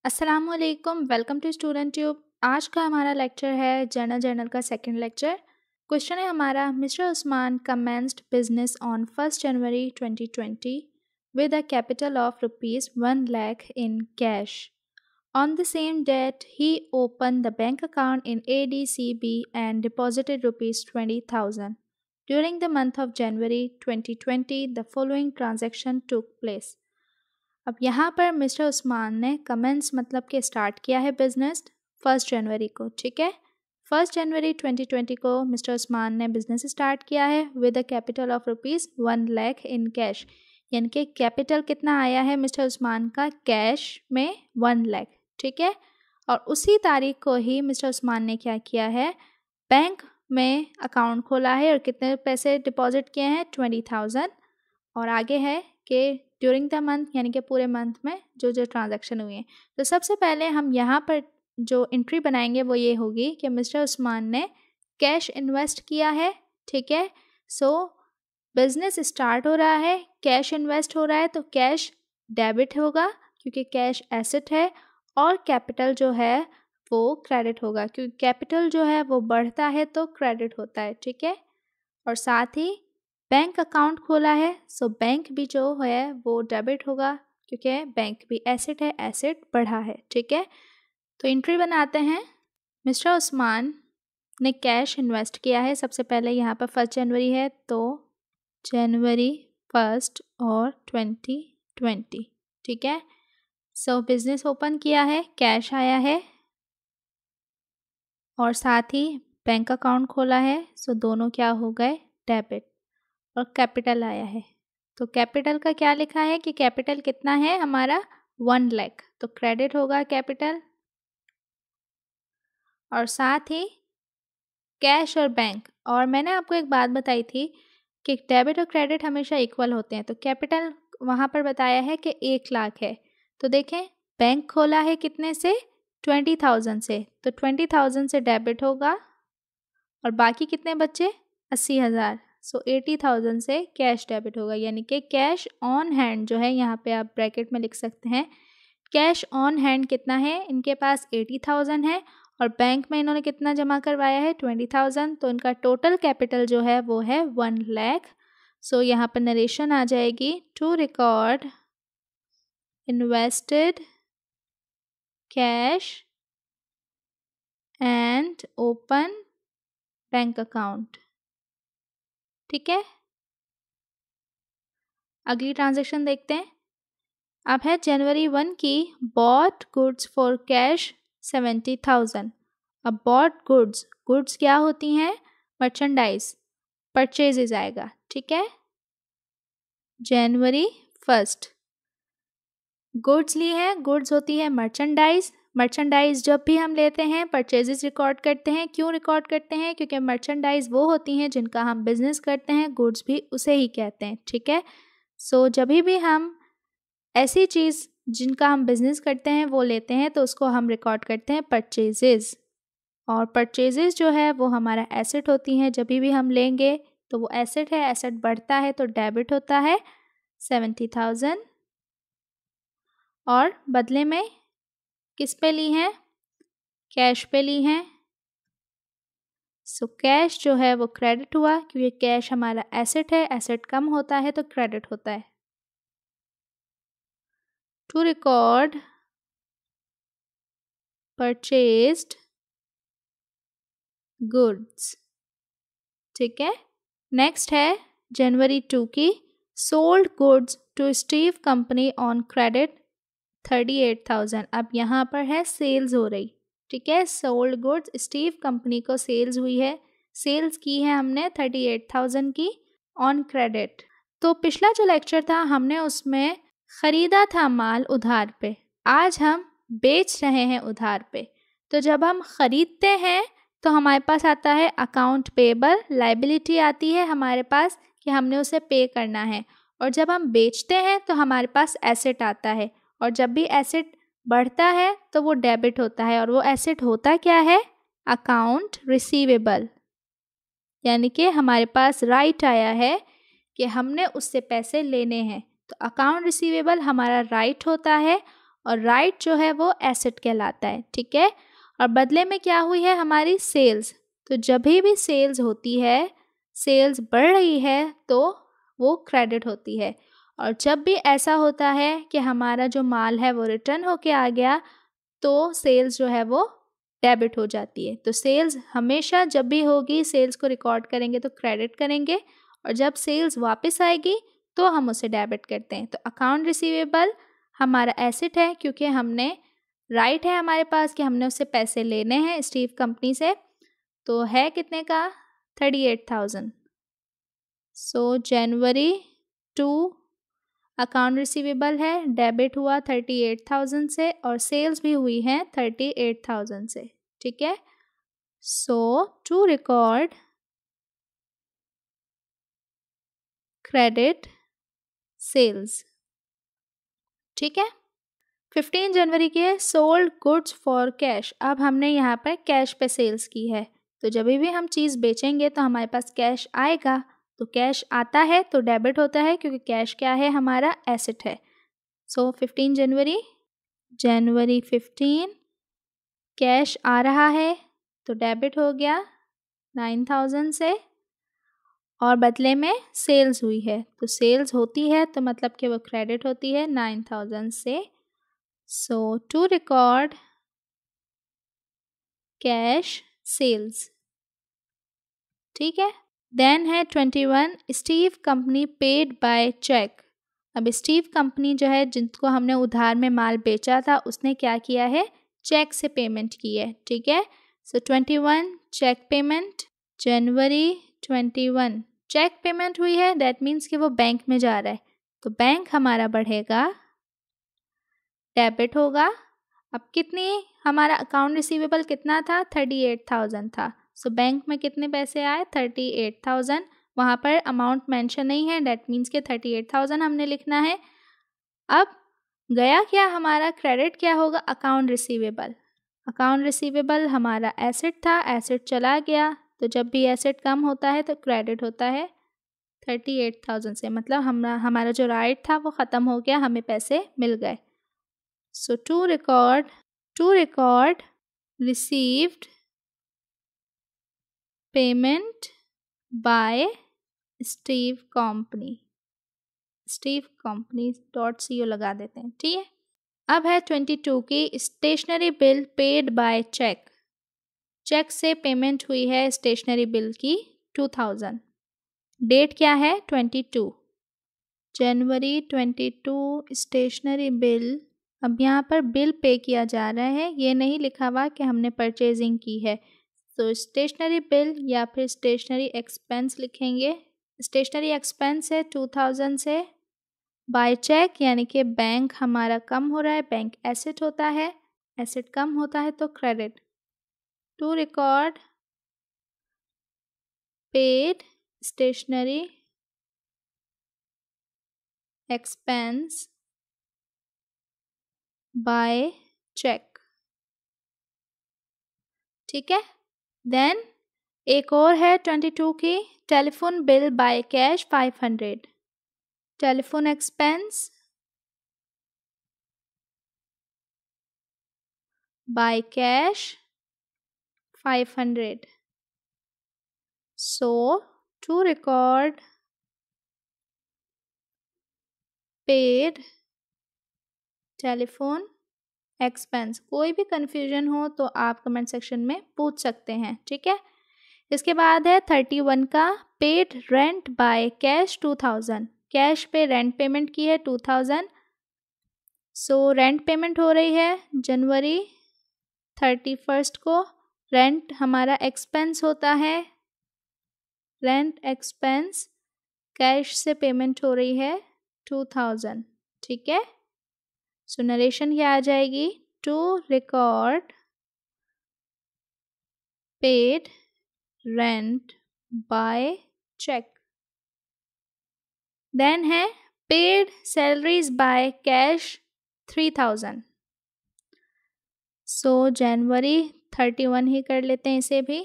अस्सलामुअलैकुम, welcome to student tube. आज का हमारा लेक्चर है जर्नल का सेकंड लेक्चर। क्वेश्चन है हमारा, mister Usman commenced business on 1 January 2020 with a capital of rupees 1 lakh in cash. On the same date, he opened the bank account in ADCB and deposited rupees 20,000. During the month of January 2020, the following transaction took place. अब यहाँ पर mister Usman ने commence मतलब कि start किया है business 1 जनवरी को। ठीक है, 1 जनवरी 2020 को मिस्टर उस्मान ने बिजनेस स्टार्ट किया है with a capital of rupees 1 lakh in cash. यानी कि कैपिटल कितना आया है मिस्टर उस्मान का कैश में 1 लाख। ठीक है, और उसी तारीख को ही मिस्टर उस्मान ने क्या किया है, बैंक में अकाउंट खोला है और कितने पैसे डिपॉजिट किए हैं 20,000। और आगे है कि ड्यूरिंग द मंथ यानी कि पूरे मंथ में जो जो ट्रांजैक्शन हुए हैं। तो सबसे पहले हम यहाँ पर जो एंट्री बनाएंगे वो ये होगी कि मिस्टर उस्मान ने कैश इन्वेस्ट किया है। ठीक है, सो बिजनेस स्टार्ट हो रहा है, कैश इन्वेस्ट हो रहा है, तो कैश डेबिट होगा क्योंकि कैश एसेट है, और कैपिटल जो है वो क्रेडिट होगा क्योंकि कैपिटल जो है वो बढ़ता है तो क्रेडिट होता है। ठीक है, और साथ ही बैंक अकाउंट खोला है, सो बैंक भी जो है वो डेबिट होगा क्योंकि बैंक भी एसेट है, एसेट बढ़ा है। ठीक है, तो एंट्री बनाते हैं। मिस्टर उस्मान ने कैश इन्वेस्ट किया है। सबसे पहले यहाँ पर 1 जनवरी है तो जनवरी 1 और 2020। ठीक है, सो बिजनेस ओपन किया है, कैश आया है और साथ ही बैंक अकाउंट खोला है, सो दोनों क्या हो गए, डेबिट, और कैपिटल आया है। तो कैपिटल का क्या लिखा है कि कैपिटल कितना है हमारा 1 लाख, तो क्रेडिट होगा कैपिटल। और साथ ही कैश और बैंक, और मैंने आपको एक बात बताई थी कि डेबिट और क्रेडिट हमेशा इक्वल होते हैं, तो कैपिटल वहाँ पर बताया है कि 1 लाख है। तो देखें, बैंक खोला है कितने से, 20,000 से, तो 20,000 से डेबिट होगा और बाकी कितने बचे, 80,000, सो 80,000 से कैश डेबिट होगा। यानी कि कैश ऑन हैंड जो है, यहाँ पे आप ब्रैकेट में लिख सकते हैं, कैश ऑन हैंड कितना है, इनके पास 80,000 है और बैंक में इन्होंने कितना जमा करवाया है 20,000, तो इनका टोटल कैपिटल जो है वो है 1 लाख। सो यहाँ पर नरेशन आ जाएगी, to record invested cash and open bank account. ठीक है, अगली ट्रांजैक्शन देखते हैं। अब है जनवरी 1 की, बॉट गुड्स फॉर कैश 70,000। अब बॉट गुड्स क्या होती हैं, मर्चेंडाइज, परचेजेज आएगा। ठीक है, जनवरी 1 गुड्स ली है, गुड्स होती है मर्चेंडाइज जब भी हम लेते हैं परचेजेस रिकॉर्ड करते हैं। क्यों रिकॉर्ड करते हैं, क्योंकि मर्चेंडाइज वो होती हैं जिनका हम बिजनेस करते हैं, गुड्स भी उसे ही कहते हैं। ठीक है, सो जब भी हम ऐसी चीज़ जिनका हम बिजनेस करते हैं वो लेते हैं तो उसको हम रिकॉर्ड करते हैं परचेजेस, और परचेजेस जो है वो हमारा एसेट होती हैं। जब भी हम लेंगे तो वो एसेट है, एसेट बढ़ता है तो डेबिट होता है 70,000, और बदले में किस पे ली हैं, कैश पे ली हैं। सो कैश जो है वो क्रेडिट हुआ क्योंकि कैश हमारा एसेट है, एसेट कम होता है तो क्रेडिट होता है। To record purchased goods. ठीक है, नेक्स्ट है जनवरी 2 की, sold goods to Steve company on credit 38,000। अब यहाँ पर है सेल्स हो रही। ठीक है, सोल्ड गुड्स स्टीव कंपनी को सेल्स हुई है, सेल्स की है हमने 38,000 की ऑन क्रेडिट। तो पिछला जो लेक्चर था हमने उसमें ख़रीदा था माल उधार पे, आज हम बेच रहे हैं उधार पे। तो जब हम ख़रीदते हैं तो हमारे पास आता है अकाउंट पेबल, लाइबिलिटी आती है हमारे पास कि हमने उसे पे करना है, और जब हम बेचते हैं तो हमारे पास एसेट आता है, और जब भी एसेट बढ़ता है तो वो डेबिट होता है, और वो एसेट होता क्या है, अकाउंट रिसीवेबल। यानी कि हमारे पास राइट आया है कि हमने उससे पैसे लेने हैं, तो अकाउंट रिसीवेबल हमारा राइट होता है और राइट जो है वो एसेट कहलाता है, ठीक है। और बदले में क्या हुई है हमारी सेल्स, तो जब भी सेल्स होती है, सेल्स बढ़ रही है तो वो क्रेडिट होती है। और जब भी ऐसा होता है कि हमारा जो माल है वो रिटर्न होके आ गया तो सेल्स जो है वो डेबिट हो जाती है। तो सेल्स हमेशा जब भी होगी, सेल्स को रिकॉर्ड करेंगे तो क्रेडिट करेंगे, और जब सेल्स वापस आएगी तो हम उसे डेबिट करते हैं। तो अकाउंट रिसीवेबल हमारा एसेट है क्योंकि हमने राइट है हमारे पास कि हमने उससे पैसे लेने हैं स्टीव कंपनी से। तो है कितने का 38,000। सो जनवरी 2 अकाउंट रिसीवेबल है, डेबिट हुआ 38,000 से और सेल्स भी हुई हैं 38,000 से, ठीक है। सो टू रिकॉर्ड क्रेडिट सेल्स, ठीक है। 15 जनवरी के सोल्ड गुड्स फॉर कैश। अब हमने यहाँ पर कैश पे सेल्स की है, तो जब भी हम चीज़ बेचेंगे तो हमारे पास कैश आएगा, तो कैश आता है तो डेबिट होता है क्योंकि कैश क्या है हमारा एसेट है। सो 15 जनवरी 15 कैश आ रहा है तो डेबिट हो गया 9,000 से, और बदले में सेल्स हुई है, तो सेल्स होती है तो मतलब कि वो क्रेडिट होती है 9,000 से। So to record cash sales, ठीक है। देन है 21 Steve company paid by cheque. अब स्टीव कंपनी जो है जिनको हमने उधार में माल बेचा था उसने क्या किया है, चेक से पेमेंट की है, ठीक है। सो 21 चेक पेमेंट, जनवरी 21 चेक पेमेंट हुई है, दैट मीन्स कि वो बैंक में जा रहा है, तो बैंक हमारा बढ़ेगा, डेबिट होगा। अब कितनी हमारा अकाउंट रिसीवेबल कितना था 38,000 था, सो बैंक में कितने पैसे आए 38,000। वहाँ पर अमाउंट मेंशन नहीं है, डेट मीन्स के 38,000 हमने लिखना है। अब गया क्या हमारा क्रेडिट क्या होगा अकाउंट रिसीवेबल। अकाउंट रिसीवेबल हमारा एसेट था, एसेट चला गया, तो जब भी एसेट कम होता है तो क्रेडिट होता है 38,000 से, मतलब हमारा जो राइट था वो ख़त्म हो गया, हमें पैसे मिल गए। So to record received payment by Steve company .co लगा देते हैं, ठीक है। अब है 22 की stationery bill paid by cheque. Cheque से पेमेंट हुई है स्टेशनरी बिल की 2,000। डेट क्या है 22 जनवरी 22 स्टेशनरी बिल। अब यहाँ पर बिल पे किया जा रहा है, ये नहीं लिखा हुआ कि हमने परचेजिंग की है, तो स्टेशनरी बिल या फिर स्टेशनरी एक्सपेंस लिखेंगे। स्टेशनरी एक्सपेंस है 2,000 से, बाय चेक यानी कि बैंक हमारा कम हो रहा है, बैंक एसेट होता है, एसेट कम होता है तो credit. To record paid stationery expense by cheque, ठीक है। देन एक और है 22 की telephone bill by cash 500। Telephone expense by cash 500। So to record paid telephone expense. कोई भी कन्फ्यूजन हो तो आप कमेंट सेक्शन में पूछ सकते हैं, ठीक है। इसके बाद है 31 का paid rent by cash 2,000। Cash पे रेंट पेमेंट की है 2,000। सो रेंट पेमेंट हो रही है जनवरी 31 को। रेंट हमारा एक्सपेंस होता है, रेंट एक्सपेंस कैश से पेमेंट हो रही है 2,000, ठीक है। सो नरेशन क्या आ जाएगी, to record paid rent by cheque. Then है paid salaries by cash 3,000। So जनवरी 31 ही कर लेते हैं इसे भी।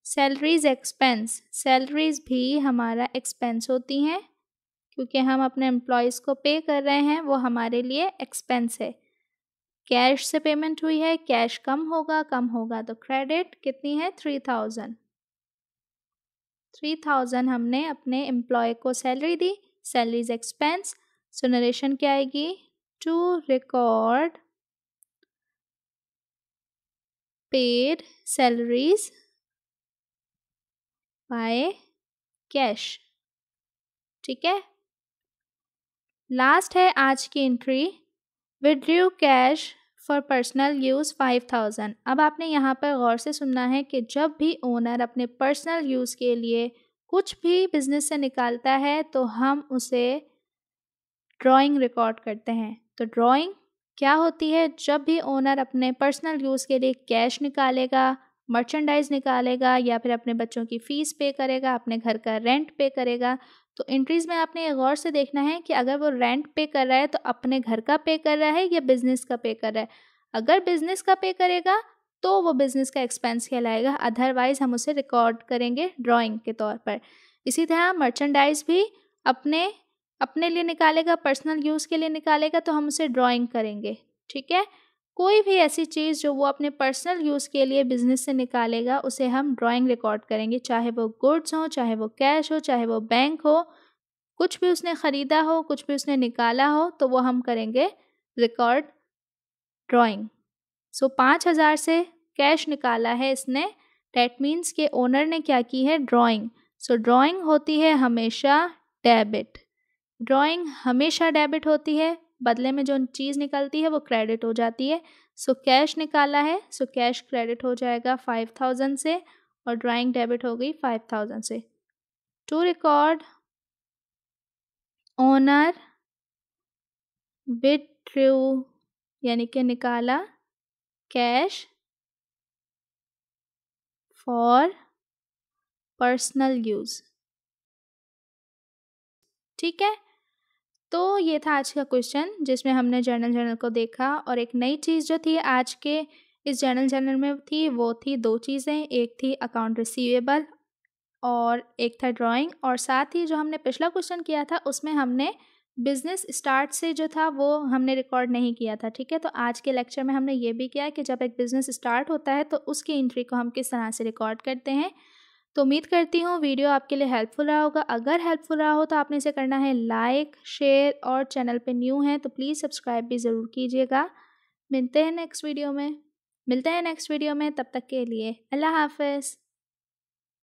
सैलरीज एक्सपेंस, सैलरीज भी हमारा एक्सपेंस होती हैं क्योंकि हम अपने एम्प्लॉयज़ को पे कर रहे हैं, वो हमारे लिए एक्सपेंस है। कैश से पेमेंट हुई है, कैश कम होगा तो क्रेडिट कितनी है 3000। 3000 हमने अपने एम्प्लॉय को सैलरी दी, salary is expense. So narration क्या आएगी, to record paid salaries by cash. ठीक है, लास्ट है आज की entry, withdrew cash for personal use 5000। अब आपने यहाँ पर गौर से सुनना है कि जब भी ओनर अपने पर्सनल यूज़ के लिए कुछ भी बिजनेस से निकालता है तो हम उसे ड्राइंग रिकॉर्ड करते हैं। तो ड्राइंग क्या होती है, जब भी ओनर अपने पर्सनल यूज़ के लिए कैश निकालेगा, मर्चेंडाइज निकालेगा या फिर अपने बच्चों की फ़ीस पे करेगा, अपने घर का रेंट पे करेगा, तो एंट्रीज़ में आपने गौर से देखना है कि अगर वो रेंट पे कर रहा है तो अपने घर का पे कर रहा है या बिज़नेस का पे कर रहा है। अगर बिज़नेस का पे करेगा तो वो बिज़नेस का एक्सपेंस कहलाएगा, अदरवाइज़ हम उसे रिकॉर्ड करेंगे ड्राइंग के तौर पर। इसी तरह मर्चेंडाइज भी अपने अपने लिए निकालेगा, पर्सनल यूज़ के लिए निकालेगा तो हम उसे ड्राइंग करेंगे। ठीक है, कोई भी ऐसी चीज़ जो वो अपने पर्सनल यूज़ के लिए बिज़नेस से निकालेगा उसे हम ड्राइंग रिकॉर्ड करेंगे, चाहे वो गुड्स हो, चाहे वो कैश हो, चाहे वो बैंक हो, कुछ भी उसने ख़रीदा हो, कुछ भी उसने निकाला हो, तो वो हम करेंगे रिकॉर्ड ड्राइंग। सो 5000 से कैश निकाला है इसने, डैट मीन्स के ओनर ने क्या की है, ड्राइंग। सो ड्राइंग होती है हमेशा डेबिट, ड्राइंग हमेशा डेबिट होती है, बदले में जो चीज़ निकलती है वो क्रेडिट हो जाती है। सो कैश निकाला है, सो कैश क्रेडिट हो जाएगा 5000 से और ड्राइंग डेबिट हो गई 5000 से। टू रिकॉर्ड ओनर विथड्रू यानी कि निकाला कैश फॉर पर्सनल यूज़। ठीक है, तो ये था आज का क्वेश्चन जिसमें हमने जर्नल को देखा, और एक नई चीज़ जो थी आज के इस जर्नल में थी वो थी दो चीज़ें, एक थी अकाउंट रिसीवेबल और एक था ड्राइंग, और साथ ही जो हमने पिछला क्वेश्चन किया था उसमें हमने बिज़नेस स्टार्ट से जो था वो हमने रिकॉर्ड नहीं किया था। ठीक है, तो आज के लेक्चर में हमने ये भी किया कि जब एक बिज़नेस स्टार्ट होता है तो उसकी एंट्री को हम किस तरह से रिकॉर्ड करते हैं। तो उम्मीद करती हूँ वीडियो आपके लिए हेल्पफुल रहा होगा। अगर हेल्पफुल रहा हो तो आपने इसे करना है लाइक, शेयर, और चैनल पे न्यू हैं तो प्लीज़ सब्सक्राइब भी ज़रूर कीजिएगा। मिलते हैं नेक्स्ट वीडियो में, तब तक के लिए अल्लाह हाफ़िज़।